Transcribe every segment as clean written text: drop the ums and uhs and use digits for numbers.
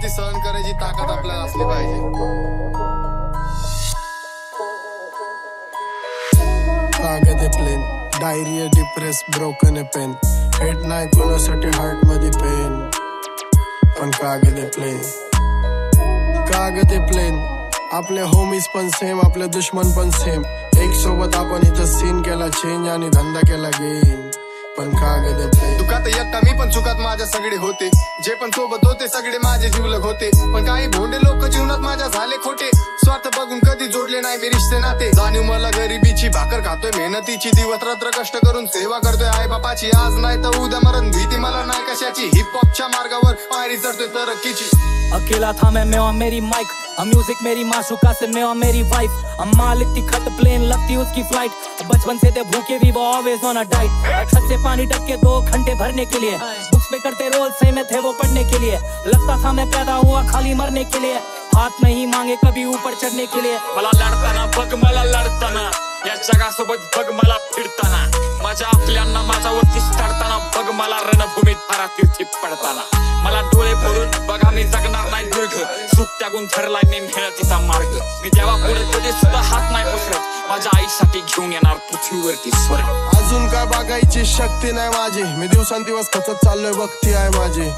परिस्थिती सहन करायची ताकद आपल्याला असली पाहिजे. कागद plain diary depress broken pen hate नाही कोणासाठी हार्ट मध्ये पेन पण कागद प्लेन आपले होमीज पण सेम आपले दुश्मन पण सेम एक सोबत आपण इथं सीन केला चेंज आणि धंदा केला गेन पण कागद प्लेन. दुखात एकटा मी पण चुकात माझ्या सगळे होते जे पण सोबत होते सगळे माझे जीवलग होते पण काही भोंडे लोक जीवनात माझ्या झाले खोटे स्वार्थ बघून कधी जोडले नाही मी रिश्ते नाते जाणीव मला गरिबीची भाकर खातोय मेहनतीची दिवस रात्र कष्ट करून सेवा करतोय आई बापाची आज नाही तर उद्या मरण भीती मला नाही कशाची हिप हॉपच्या मार्गावर पायरी चढतोय तरक्कीची. अकेला था मैं और मेरी माइक म्यूजिक मेरी माशूका से मैं और मेरी वाइफ अम्मा लिखती खत प्लेन लगती उसकी फ्लाइट बचपन से थे भूखे भी वो ऑलवेज ऑन अ डाइट छत से पानी टप के 2 घंटे भरने के लिए बुक्स पे करते रोल सही में थे वो पढ़ने के लिए लगता था मैं पैदा हुआ खाली मरने के लिए हाथ नहीं मांगे कभी ऊपर चढ़ने के लिए. मला लढताना बघ मला लढताना या जगासोबत बघ मला फिरताना माझ्या आपल्यांना माझ्यावरती चढताना बघ मला रणभूमीत पारातीर्थी पडताना मला डोळे भरून बघा मी जगणार नाही दीर्घ सुख त्यागून ठरलाय मी मेहनतीचा मार्ग मी देवा पुढे कधी सुद्धा हात नाही पसरत माझ्या आईसाठी घेऊन येणार पृथ्वीवरती स्वर्ग. अजून काय बघायची शक्ती नाही माझी मी दिवसांदिवस खचत चाललोय भक्ती आहे माझी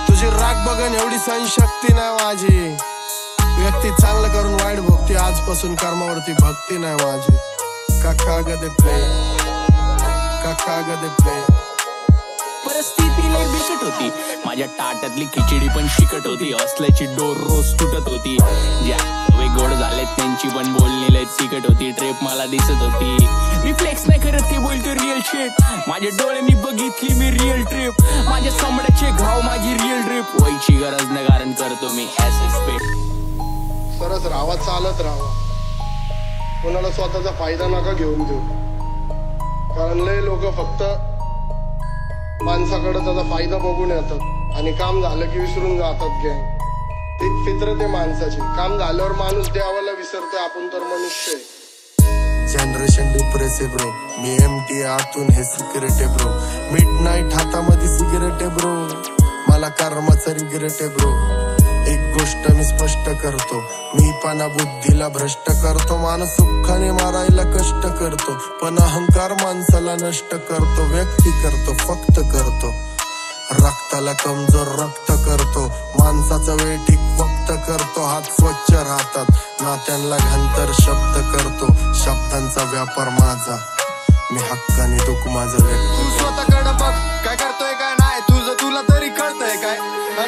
तुझी राग बघन एवढी सहनशक्ती नाही माझी व्यक्ती चांगलं करून वाईट भोगती आजपासून कर्मावरती भक्ती नाही माझी. कागद प्ले परिस्थिती लय बिकट होती माझ्या ताटातली खिचडी पण शिकट होती असल्याची डोर रोज तुटत होती ज्या सवय गोड झाले त्यांची पण बोलणी लय तिकट होती ट्रेप मला दिसत होती मी फ्लेक्स नाही करत ते बोलतो रिअल शेट माझ्या डोळ्यांनी बघितली मी रिअल ट्रिप माझ्या चमड्याचे घाव माझी रिअल ट्रिप व्हायची गरज नाही कारण करतो मी सरस राहावा चालत राहावा कोणाला स्वतःचा फायदा नका घेऊन देऊ कारण लय लोक फक्त माणसाकडे त्याचा फायदा बघून येतात आणि काम झालं की विसरून जातात गँग. तीच फितरत आहे माणसाची काम झाल्यावर माणूस देवाला विसरतोय आपण तर मनुष्य आहे. जनरेशन डिप्रेसिव्ह ब्रो मी एमटी आतून हे सिक्रेट आहे ब्रो मिडनाईट हातामध्ये सिगरेट आहे ब्रो मला कर्माचं रिग्रेट आहे ब्रो. एक गोष्ट मी स्पष्ट करतो मी पाना बुद्धीला भ्रष्ट करतो माणूस सुखाने मारायला कष्ट करतो पण अहंकार माणसाला नष्ट करतो व्यक्ती करतो फक्त करतो रक्ताला कमजोर रक्त करतो माणसाचा वेळ ठीक फक्त करतो हात स्वच्छ राहतात नात्यांना घांतर शब्द करतो शब्दांचा व्यापार माझा मी हक्काने दुःख माझं व्यक्त. तू स्वतःकडे बघ काय करतोय काय नाही तुझं तुला तरी कळतंय काय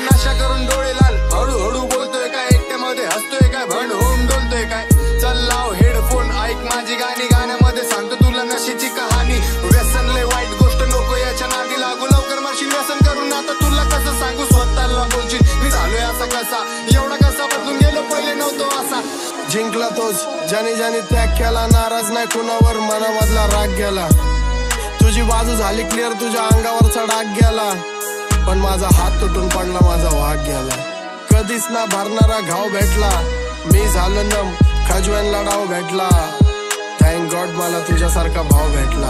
नशा करून डोळे लाल हळूहळू बोलतोय काय एकट्यामध्ये हसतोय काय भंड होऊन डोलतोय काय चल लाव हेडफोन ऐक माझी गाणी गाण्यामध्ये सांगतो तुला नशेची कहाणी व्यसन लय वाईट गोष्ट नको याच्या नादी लागू लवकर मारशील व्यसन करून आता तुला कसं सांगू स्वतःला बोलशील मी झालोय असा कसा एवढा कसा बदलून गेलो पहिले नव्हतो असा. जिंकला तोच ज्याने ज्याने त्याग केला नाराज नाही कुणावर मनामधला राग गेला तुझी बाजू झाली क्लिअर तुझ्या अंगावरचा डाग गेला पण माझा हात तुटून पडला माझा वाघ गेला कधीच ना भरणारा घाव भेटला मी झालो नम खजव्यांना डाव भेटला थँक गॉड मला तुझ्यासारखा भाव भेटला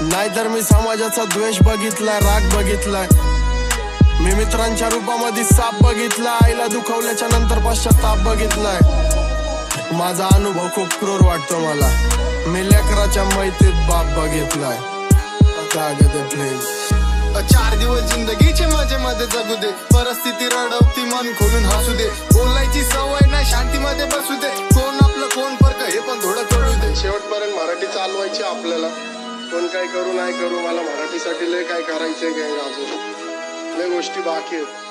नाहीतर मी समाजाचा द्वेष बघितलाय राग बघितलाय मी मित्रांच्या रूपामध्ये साप बघितला आईला दुखवल्याच्या नंतर पश्चाताप बघितलाय माझा अनुभव खूप क्रूर वाटतो मला मी लेकराच्या मैत्रीत बाप बघितलाय. कागद प्लेन 4 दिवस जिंदगीचे मजे मध्ये जगू दे परिस्थिती रडवती मन खोलून हसू दे बोलायची सवय नाही शांतीमध्ये बसू दे कोण आपलं कोण फरक हे पण थोडं कळू दे. शेवटपर्यंत मराठी चालवायची आपल्याला कोण काय करू नाही करू मला मराठीसाठी लय काय करायचंय काय अजून लय गोष्टी बाकी आहेत.